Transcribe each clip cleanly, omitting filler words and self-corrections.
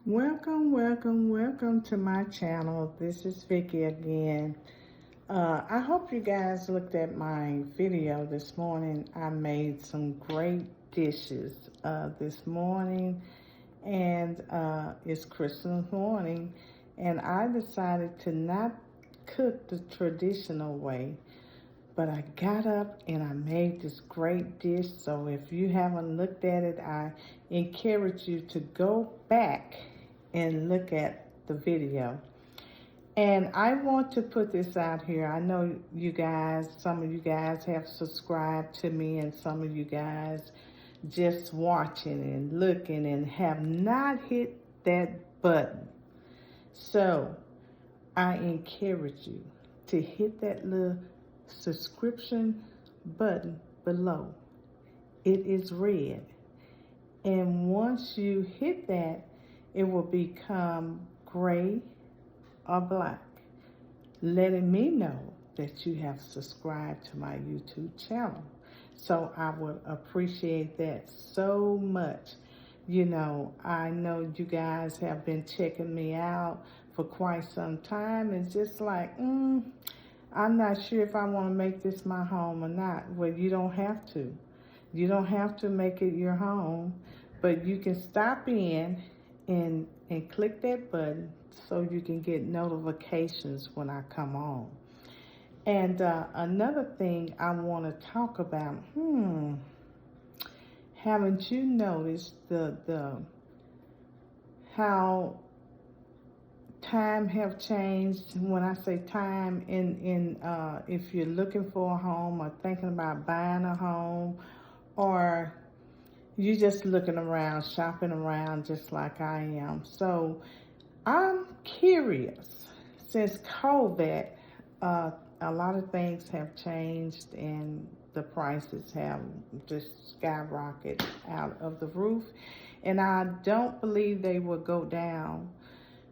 Welcome to my channel. This is Vicky again. I hope you guys looked at my video this morning. I made some great dishes this morning, and it's Christmas morning, and I decided to not cook the traditional way, but I got up and I made this great dish. So if you haven't looked at it, I encourage you to go back and look at the video. And I want to put this out here. I know you guys, some of you guys have subscribed to me, and some of you guys just watching and looking and have not hit that button. So I encourage you to hit that little subscription button below. It is red. And once you hit that, it will become gray or black, letting me know that you have subscribed to my YouTube channel. So I would appreciate that so much. I know you guys have been checking me out for quite some time. It's just like, I'm not sure if I want to make this my home or not. Well, you don't have to. You don't have to make it your home, but you can stop in and click that button so you can get notifications when I come on. And another thing I want to talk about, haven't you noticed the how time have changed? When I say time, if you're looking for a home or thinking about buying a home, or you're just looking around, shopping around just like I am. So I'm curious, since COVID, a lot of things have changed and the prices have just skyrocketed out of the roof, and I don't believe they will go down.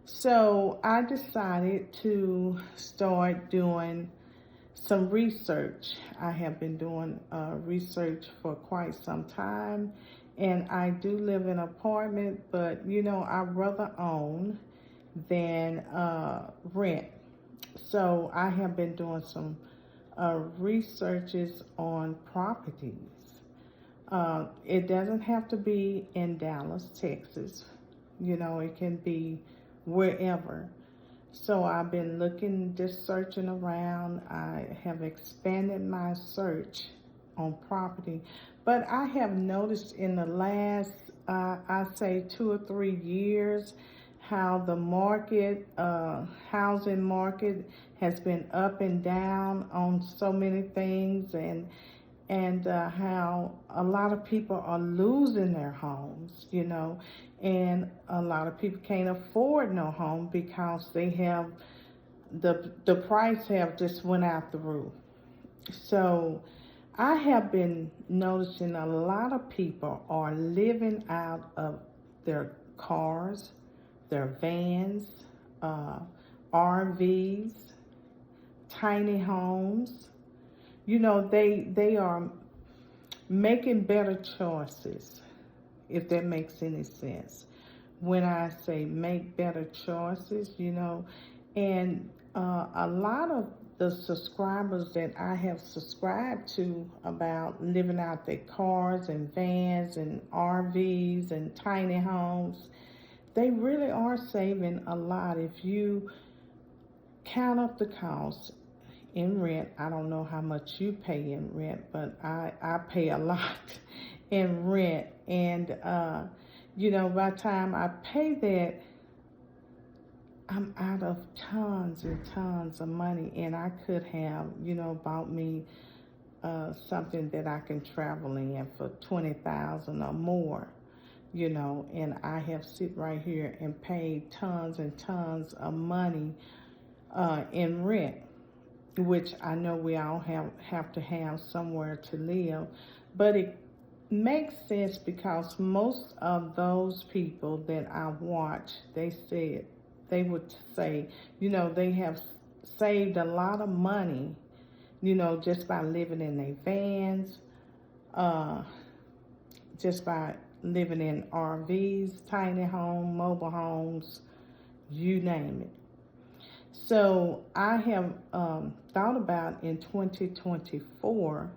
So I decided to start doing some research. I have been doing research for quite some time, and I do live in an apartment, but I'd rather own than rent. So I have been doing some researches on properties. It doesn't have to be in Dallas, Texas. It can be wherever. So I've been looking, just searching around. I have expanded my search on property, but I have noticed in the last, I say 2 or 3 years, how the market, housing market has been up and down on so many things, and how a lot of people are losing their homes, and a lot of people can't afford no home because they have the price have just went out the roof. So I have been noticing a lot of people are living out of their cars, their vans, RVs, tiny homes. They are making better choices, if that makes any sense. When I say make better choices, and a lot of the subscribers that I have subscribed to about living out their cars and vans and RVs and tiny homes, they really are saving a lot. If you count up the cost in rent, I don't know how much you pay in rent, but I pay a lot in rent. And, by the time I pay that, I'm out of tons and tons of money, and I could have, bought me something that I can travel in for $20,000 or more, and I have sit right here and paid tons and tons of money in rent, which I know we all have to have somewhere to live, but it makes sense because most of those people that I watch, they would say, they have saved a lot of money, just by living in their vans, just by living in RVs, tiny home, mobile homes, you name it. So I have thought about in 2024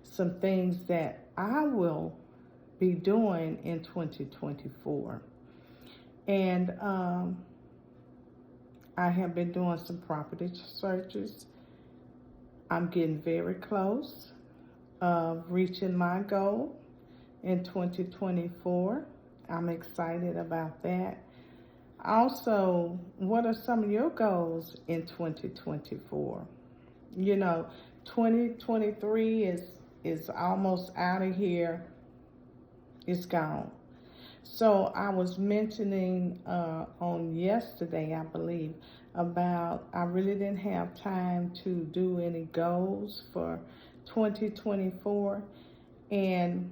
some things that I will be doing in 2024. And I have been doing some property searches. I'm getting very close of reaching my goal in 2024. I'm excited about that. Also, what are some of your goals in 2024? You know, 2023 is almost out of here. It's gone. So I was mentioning on yesterday, I believe, about I really didn't have time to do any goals for 2024. And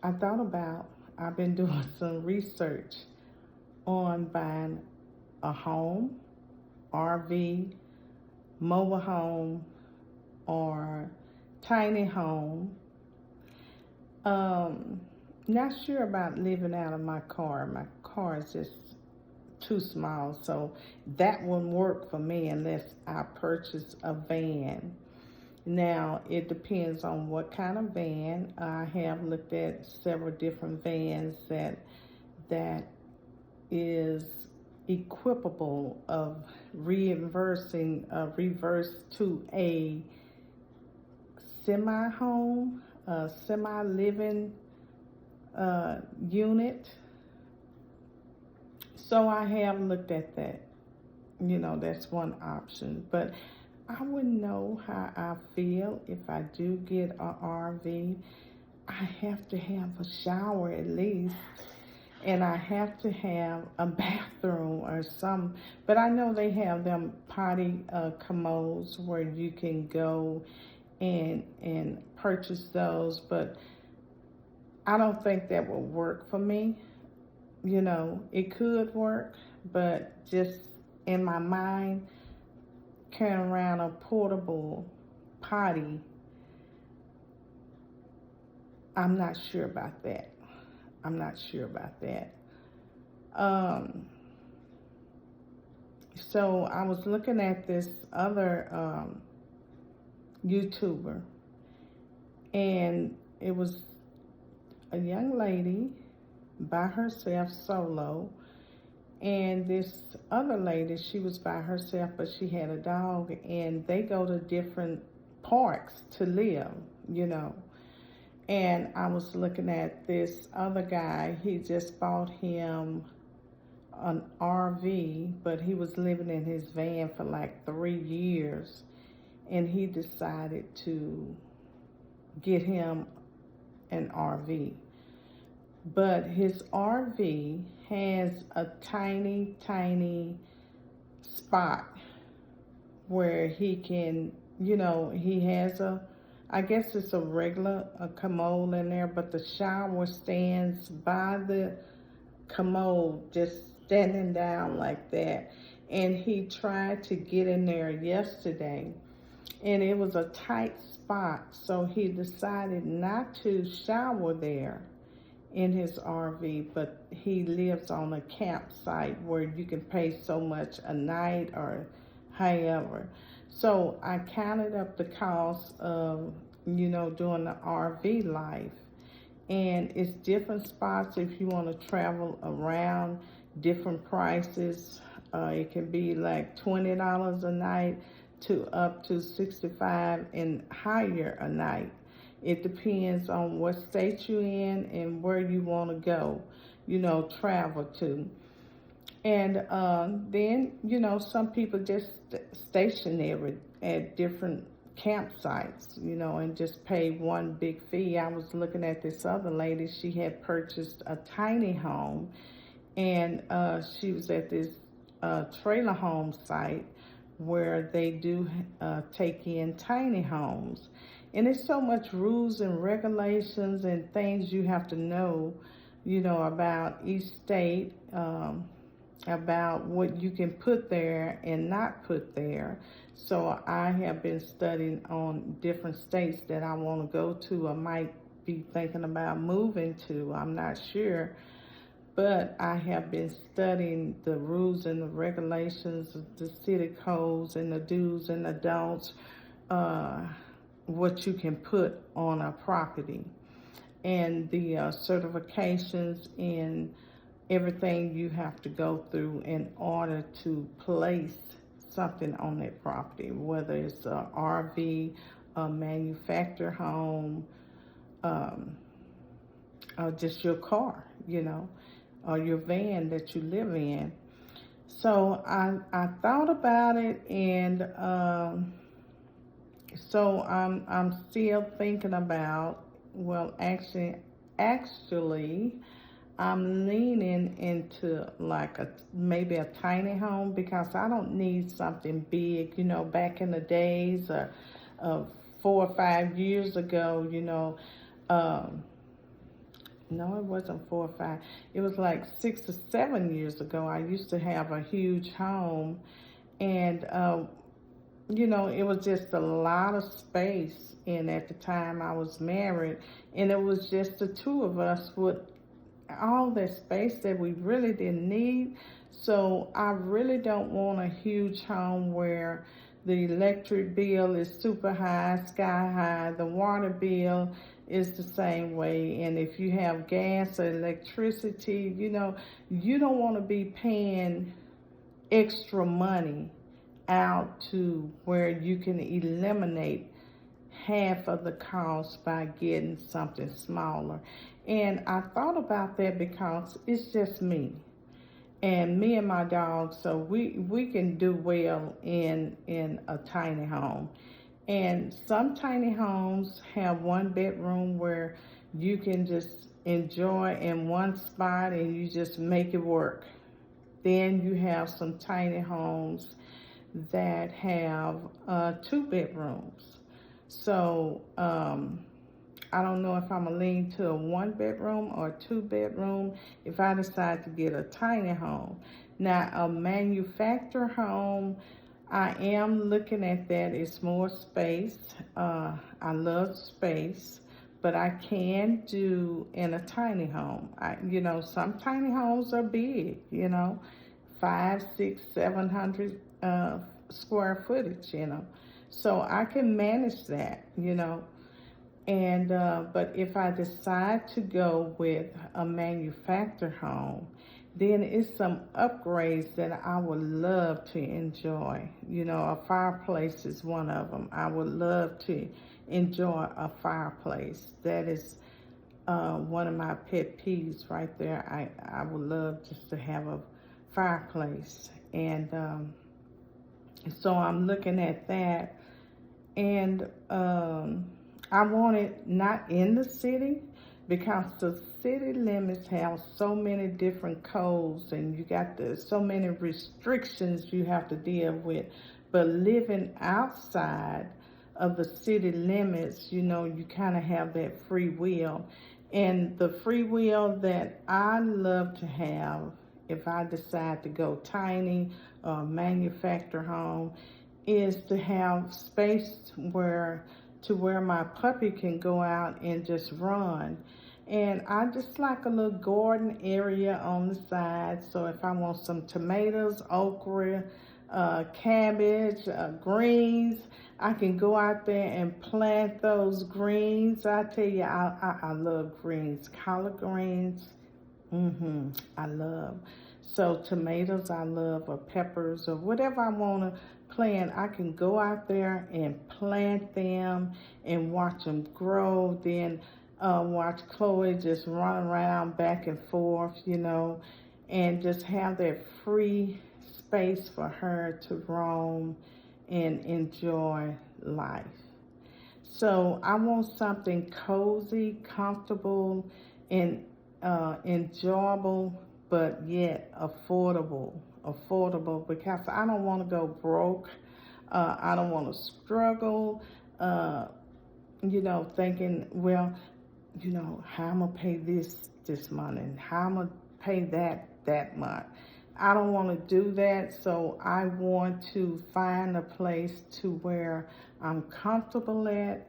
I thought about, I've been doing some research on buying a home, RV, mobile home, or tiny home. Not sure about living out of my car. My car is just too small, so that wouldn't work for me unless I purchase a van. Now, it depends on what kind of van. I have looked at several different vans that is equipable of reverse to a semi-home, a semi-living unit. So I have looked at that. You know, that's one option. But I wouldn't know how I feel if I do get an RV. I have to have a shower at least. And I have to have a bathroom or some. But I know they have them potty commodes where you can go and purchase those. But I don't think that will work for me. You know, it could work, but just in my mind, carrying around a portable potty, I'm not sure about that. I'm not sure about that. So I was looking at this other YouTuber, and it was a young lady by herself, solo, and this other lady, she was by herself, but she had a dog, and they go to different parks to live, you know. And I was looking at this other guy. He just bought him an RV, but he was living in his van for like 3 years, and he decided to get him an RV. But his RV has a tiny, tiny spot where he can, you know, he has I guess it's a commode in there, but the shower stands by the commode, just standing down like that. And he tried to get in there yesterday, and it was a tight spot, so he decided not to shower there in his RV, but he lives on a campsite where you can pay so much a night or however. So I counted up the cost of, you know, doing the RV life. And it's different spots if you want to travel around, different prices. It can be like $20 a night to up to $65 and higher a night. It depends on what state you're in and where you want to go, you know, travel to. And then, you know, some people just stationary at different campsites, you know, and just pay one big fee. I was looking at this other lady. She had purchased a tiny home, and she was at this trailer home site where they do take in tiny homes. And there's so much rules and regulations and things you have to know, you know, about each state, about what you can put there and not put there. So I have been studying on different states that I want to go to or might be thinking about moving to. I'm not sure. But I have been studying the rules and the regulations, the city codes and the do's and the don'ts, what you can put on a property, and the certifications and everything you have to go through in order to place something on that property, whether it's a RV, a manufactured home, or just your car, or your van that you live in. So I thought about it, and so I'm still thinking about. Well, actually, I'm leaning into like maybe a tiny home, because I don't need something big. Back in the days of 4 or 5 years ago, no, it wasn't 4 or 5. It was like 6 or 7 years ago. I used to have a huge home, and it was just a lot of space. And at the time I was married, and it was just the two of us with all that space that we really didn't need. So I really don't want a huge home where the electric bill is super high, sky high. The water bill is the same way. And if you have gas or electricity, you don't want to be paying extra money out to where you can eliminate half of the cost by getting something smaller. And I thought about that because it's just me and my dog, so we can do well in a tiny home. And some tiny homes have 1 bedroom where you can just enjoy in one spot and you just make it work. Then you have some tiny homes that have 2 bedrooms. So I don't know if I'm gonna lean to a 1 bedroom or 2 bedroom if I decide to get a tiny home. Now, a manufactured home, I am looking at that. It's more space. I love space, but I can do in a tiny home. Some tiny homes are big, 5, 6, 700 square footage, so I can manage that, and but if I decide to go with a manufactured home, then it's some upgrades that I would love to enjoy. A fireplace is one of them. I would love to enjoy a fireplace. That is one of my pet peeves right there. I would love just to have a fireplace. And so I'm looking at that. And I want it not in the city, because the city limits have so many different codes, and you got so many restrictions you have to deal with. But living outside of the city limits, you kind of have that free will. And the free will that I love to have, if I decide to go tiny or manufactured home, is to have space where my puppy can go out and just run. And I just like a little garden area on the side. So if I want some tomatoes, okra, cabbage, greens, I can go out there and plant those greens. I tell you, I love greens, collard greens. I love. So tomatoes I love, or peppers, or whatever I want to plant, I can go out there and plant them and watch them grow. Then watch Chloe just run around back and forth, and just have that free space for her to roam and enjoy life. So I want something cozy, comfortable, and enjoyable, but yet affordable, because I don't want to go broke. I don't want to struggle, thinking, well, how I'm going to pay this month, and how I'm going to pay that month. I don't want to do that. So I want to find a place to where I'm comfortable at,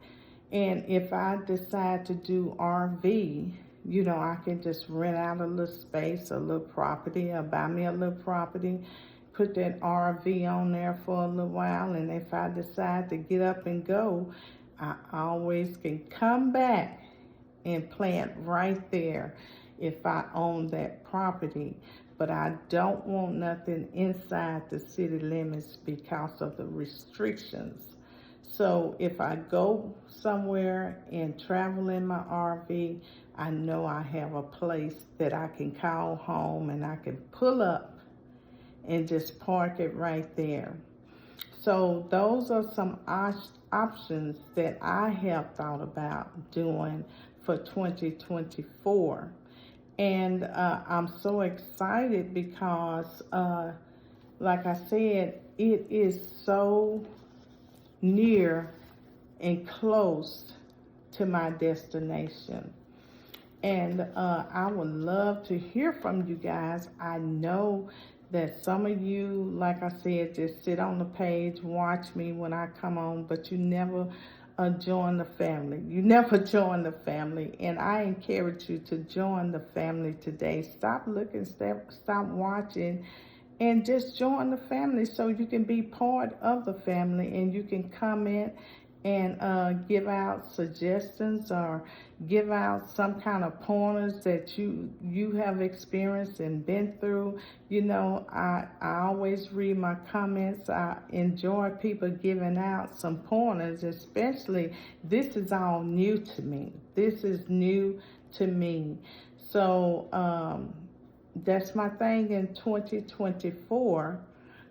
And if I decide to do RV, you know, I can just rent out a little space, a little property, or buy me a little property, put that RV on there for a little while. And if I decide to get up and go, I always can come back and plant right there if I own that property. But I don't want nothing inside the city limits because of the restrictions. So if I go somewhere and travel in my RV, I know I have a place that I can call home, and I can pull up and just park it right there. So those are some options that I have thought about doing for 2024. And I'm so excited because, like I said, it is so near and close to my destination. And I would love to hear from you guys. I know that some of you, like I said, just sit on the page, watch me when I come on, but you never join the family. You never join the family. And I encourage you to join the family today. Stop looking, stop watching, and just join the family so you can be part of the family, and you can comment and give out suggestions or give out some kind of pointers that you have experienced and been through. You know, I always read my comments. I enjoy people giving out some pointers, especially this is all new to me. This is new to me. So that's my thing in 2024.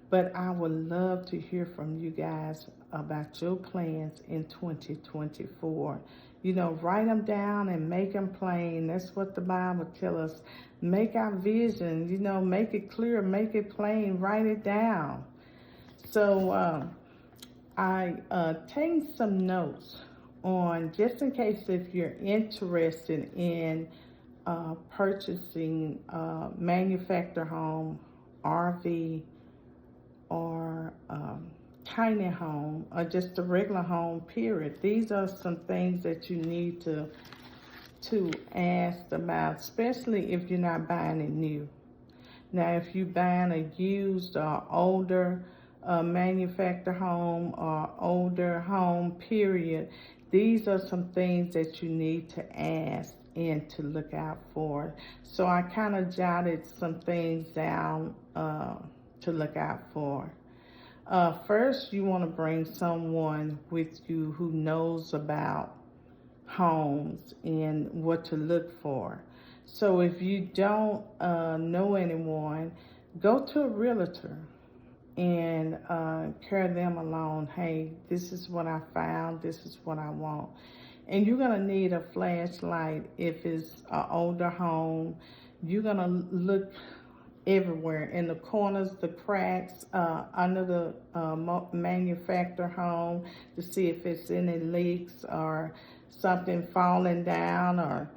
But I would love to hear from you guys about your plans in 2024. You know, write them down and make them plain. That's what the Bible tells us. Make our vision, you know, make it clear, make it plain, write it down. So I taken some notes on, just in case if you're interested in purchasing a manufactured home, RV, or tiny home, or just a regular home, period. These are some things that you need to ask about, especially if you're not buying it new. Now, if you're buying a used or older manufactured home or older home, period, these are some things that you need to ask and to look out for. So I kind of jotted some things down to look out for. First, you want to bring someone with you who knows about homes and what to look for. So if you don't know anyone, go to a realtor and carry them along. Hey, this is what I found. This is what I want. And you're going to need a flashlight if it's an older home. You're going to look everywhere, in the corners, the cracks, under the manufactured home, to see if it's any leaks or something falling down or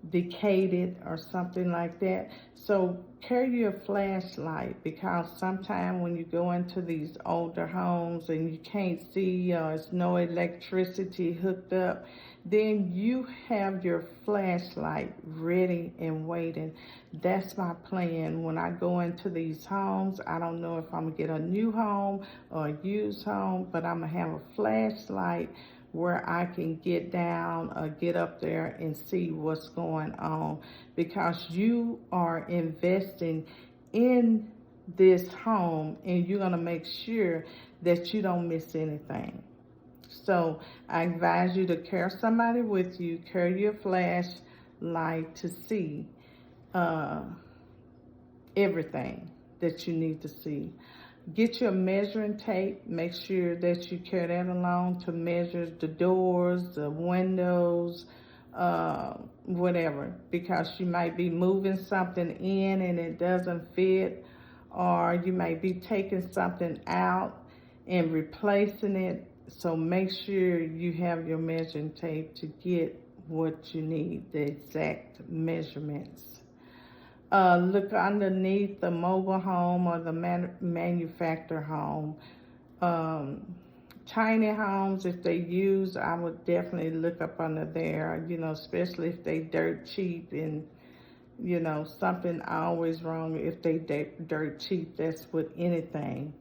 decayed or something like that. So carry your flashlight, because sometimes when you go into these older homes and you can't see, or there's no electricity hooked up, then you have your flashlight ready and waiting. That's my plan. When I go into these homes, I don't know if I'm gonna get a new home or a used home, but I'm gonna have a flashlight where I can get down or get up there and see what's going on, because you are investing in this home and you're going to make sure that you don't miss anything. So I advise you to carry somebody with you, carry your flashlight to see everything that you need to see. Get your measuring tape. Make sure that you carry that along to measure the doors, the windows, whatever, because you might be moving something in and it doesn't fit, or you might be taking something out and replacing it. So make sure you have your measuring tape to get what you need, the exact measurements. Look underneath the mobile home or the manufactured home. tiny homes, if they use, I would definitely look up under there, you know, especially if they dirt cheap. And you know, something always wrong if they dirt cheap. That's with anything.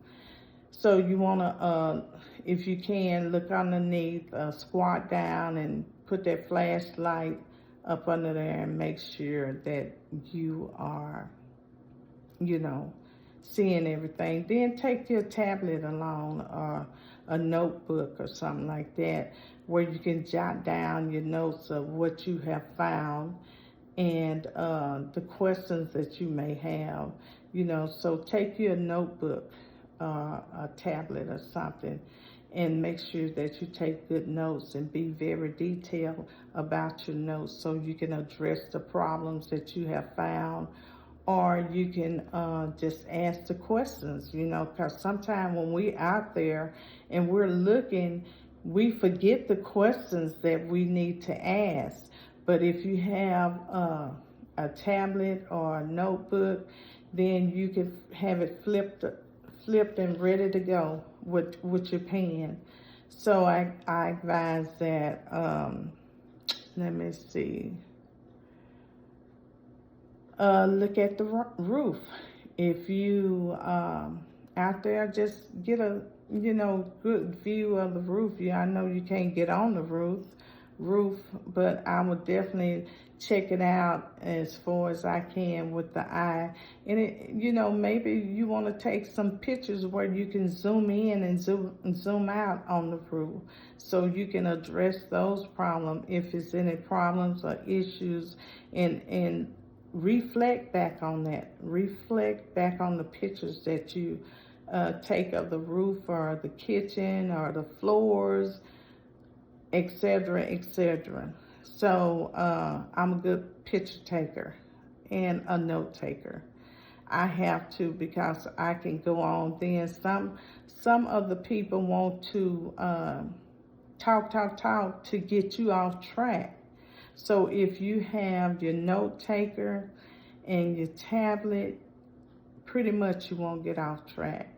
So you want to, if you can, look underneath, squat down and put that flashlight up under there and make sure that you are, you know, seeing everything. Then take your tablet along, or a notebook or something like that, where you can jot down your notes of what you have found and the questions that you may have, you know. So take your notebook, a tablet or something, and make sure that you take good notes and be very detailed about your notes, so you can address the problems that you have found. Or you can just ask the questions, you know, because sometimes when we out there and we're looking, we forget the questions that we need to ask. But if you have a tablet or a notebook, then you can have it flipped and ready to go with your pen. So I advise that, let me see, look at the roof. If you out there, just get a, you know, good view of the roof. Yeah, I know you can't get on the roof, but I would definitely check it out as far as I can with the eye. And it, you know, maybe you want to take some pictures where you can zoom in and zoom out on the roof, so you can address those problems if it's any problems or issues, and reflect back on that. Reflect back on the pictures that you take of the roof or the kitchen or the floors, etc., etc. So I'm a good picture taker and a note taker. I have to, because I can go on. Then some of the people want to talk to get you off track. So if you have your note taker and your tablet, pretty much you won't get off track.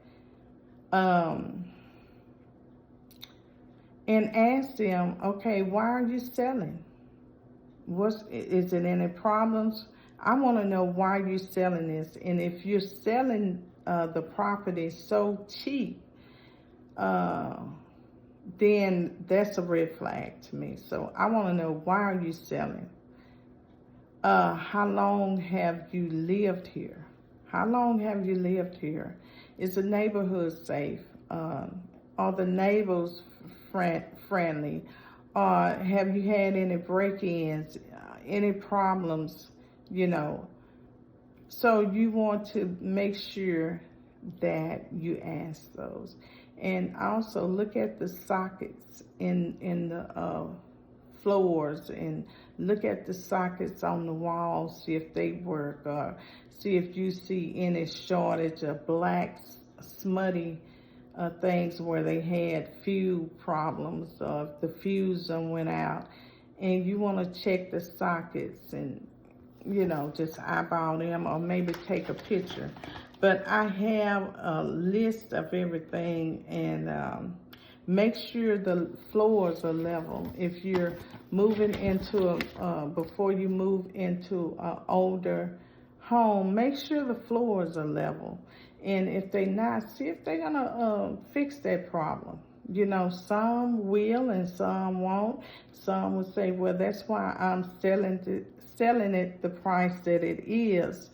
And ask them, okay, why are you selling? Is it any problems? I want to know why you're selling this. And if you're selling the property so cheap, then that's a red flag to me. So I want to know, why are you selling? How long have you lived here? How long have you lived here? Is the neighborhood safe? Are the neighbors friendly? Have you had any break-ins, any problems, you know? So you want to make sure that you ask those. And also look at the sockets in the floors, and look at the sockets on the walls, see if they work, or see if you see any shortage of black, smutty things where they had fuse problems, or if the fuse went out. And you want to check the sockets and, you know, just eyeball them, or maybe take a picture. But I have a list of everything, and make sure the floors are level. If you're moving into before you move into an older home, make sure the floors are level. And if they're not, see if they're gonna fix that problem. You know, some will and some won't. Some will say, well, that's why I'm selling it the price that it is.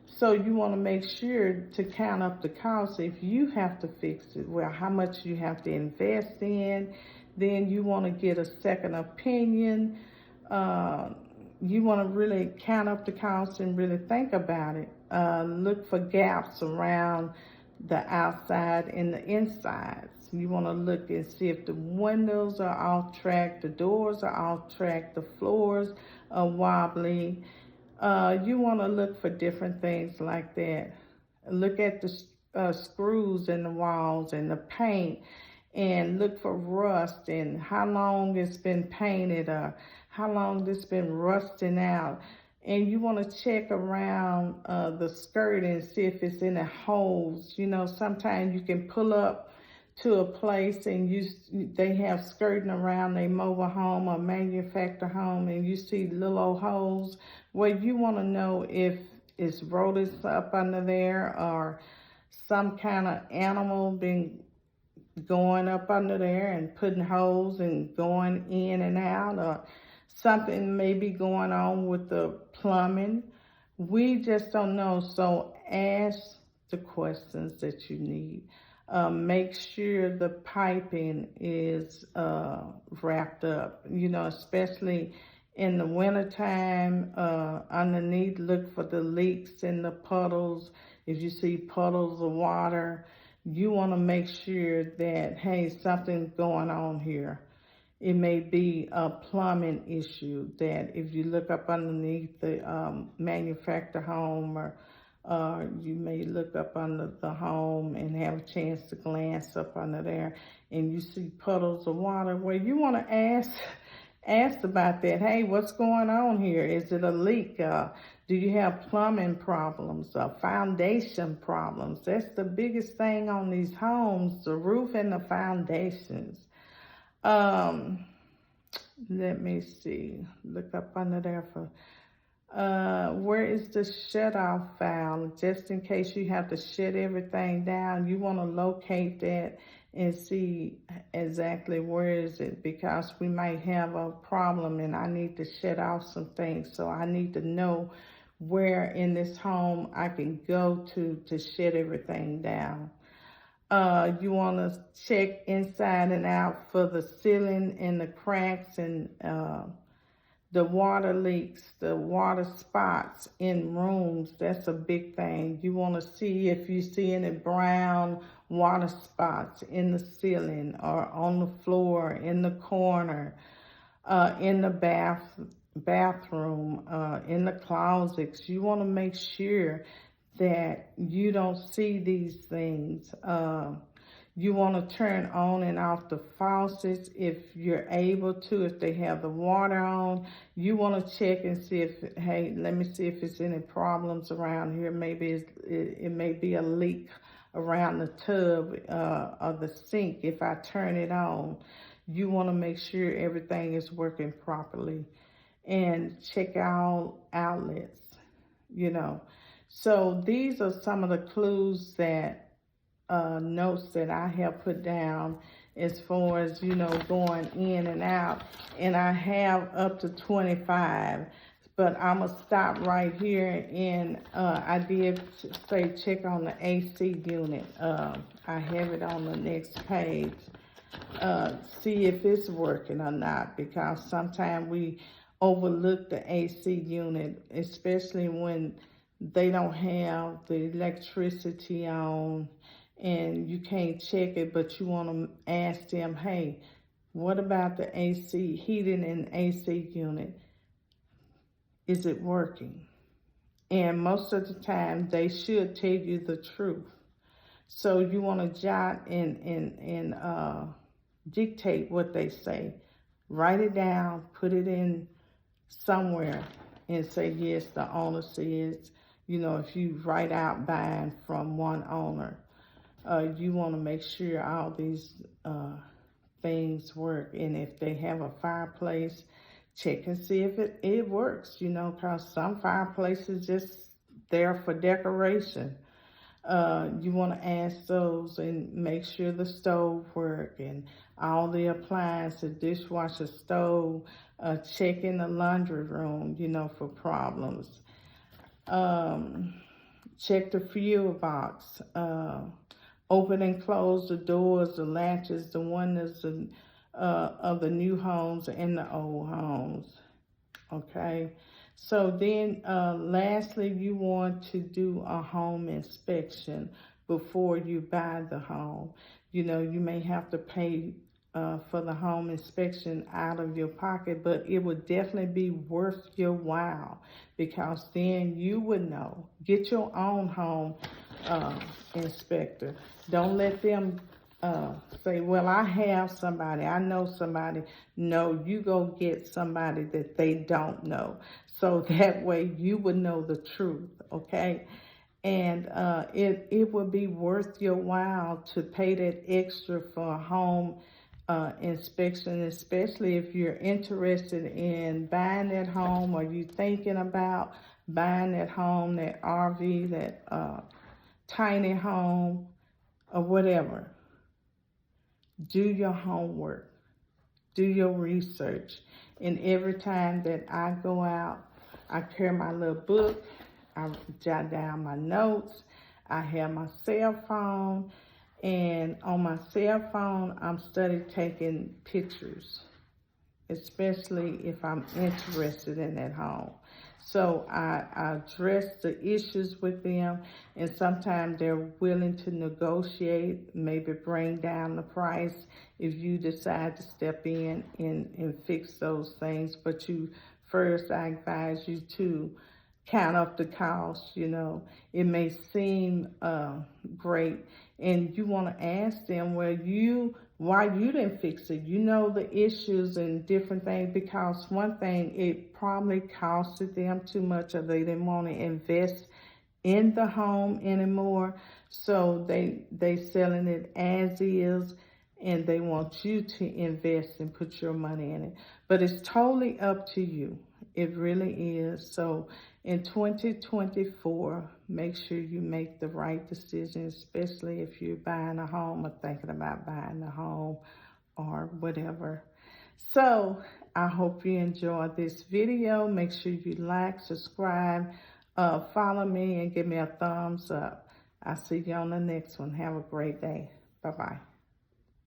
So you want to make sure to count up the cost. If you have to fix it, well, how much you have to invest in. Then you want to get a second opinion. You want to really count up the cost and really think about it. Look for gaps around the outside and the insides. You want to look and see if the windows are off track, the doors are off track, the floors are wobbly. You want to look for different things like that. Look at the screws in the walls and the paint, and look for rust and how long it's been painted, or how long it's been rusting out. And you want to check around the skirt and see if it's in the holes. You know, sometimes you can pull up to a place and they have skirting around a mobile home or manufactured home, and you see little old holes where you want to know if it's rodents up under there or some kind of animal been going up under there and putting holes and going in and out, or something may be going on with the plumbing. We just don't know. So ask the questions that you need. Make sure the piping is wrapped up, especially in the wintertime. Underneath, look for the leaks in the puddles. If you see puddles of water, you want to make sure that, hey, something's going on here. It may be a plumbing issue that if you look up underneath the manufactured home, or you may look up under the home and have a chance to glance up under there and you see puddles of water, well, you want to ask about that. Hey, what's going on here? Is it a leak? Do you have plumbing problems, foundation problems? That's the biggest thing on these homes, the roof and the foundations. Let me see, look up under there for, where is the shut off valve? Just in case you have to shut everything down, you want to locate that and see exactly where is it, because we might have a problem and I need to shut off some things. So I need to know where in this home I can go to shut everything down. You want to check inside and out for the ceiling and the cracks and the water leaks, the water spots in rooms. That's a big thing. You want to see if you see any brown water spots in the ceiling or on the floor, in the corner, in the bathroom, in the closets. You want to make sure that you don't see these things. You want to turn on and off the faucets if you're able to, if they have the water on. You want to check and see if, hey, let me see if it's any problems around here. Maybe it may be a leak around the tub or the sink. If I turn it on, you want to make sure everything is working properly, and check out outlets, So these are some of the clues that notes that I have put down as far as, going in and out. And I have up to 25, but I'm going to stop right here. And I did say check on the AC unit. I have it on the next page. See if it's working or not, because sometimes we overlook the AC unit, especially when they don't have the electricity on and you can't check it, but you want to ask them, hey, what about the AC, heating and AC unit? Is it working? And most of the time, they should tell you the truth. So you want to jot and dictate what they say. Write it down, put it in somewhere, and say, yes, the owner says, if you write out buying from one owner, you want to make sure all these things work. And if they have a fireplace, check and see if it works, because some fireplaces just there for decoration. You want to ask those and make sure the stove work and all the appliances, dishwasher, stove. Check in the laundry room, for problems. Check the fuel box. Open and close the doors, the latches, the windows of the new homes and the old homes. Okay. So then, lastly, you want to do a home inspection before you buy the home. You may have to pay for the home inspection out of your pocket, but it would definitely be worth your while, because then you would know. Get your own home inspector. Don't let them say, well, I have somebody, I know somebody. No, you go get somebody that they don't know. So that way you would know the truth, okay? And it would be worth your while to pay that extra for a home inspection, especially if you're interested in buying that home, or you thinking about buying that home, that RV, that tiny home, or whatever. Do your homework. Do your research. And every time that I go out, I carry my little book. I jot down my notes. I have my cell phone. And on my cell phone, I'm studying taking pictures, especially if I'm interested in that home. So I address the issues with them, and sometimes they're willing to negotiate, maybe bring down the price if you decide to step in and fix those things. But first, I advise you to count up the cost. It may seem great, and you want to ask them why you didn't fix it. The issues and different things, because one thing, it probably costed them too much, or they didn't want to invest in the home anymore. So they selling it as is, and they want you to invest and put your money in it. But it's totally up to you. It really is. So in 2024, make sure you make the right decision, especially if you're buying a home or thinking about buying a home or whatever. So I hope you enjoyed this video. Make sure you like, subscribe, follow me, and give me a thumbs up. I'll see you on the next one. Have a great day. Bye-bye.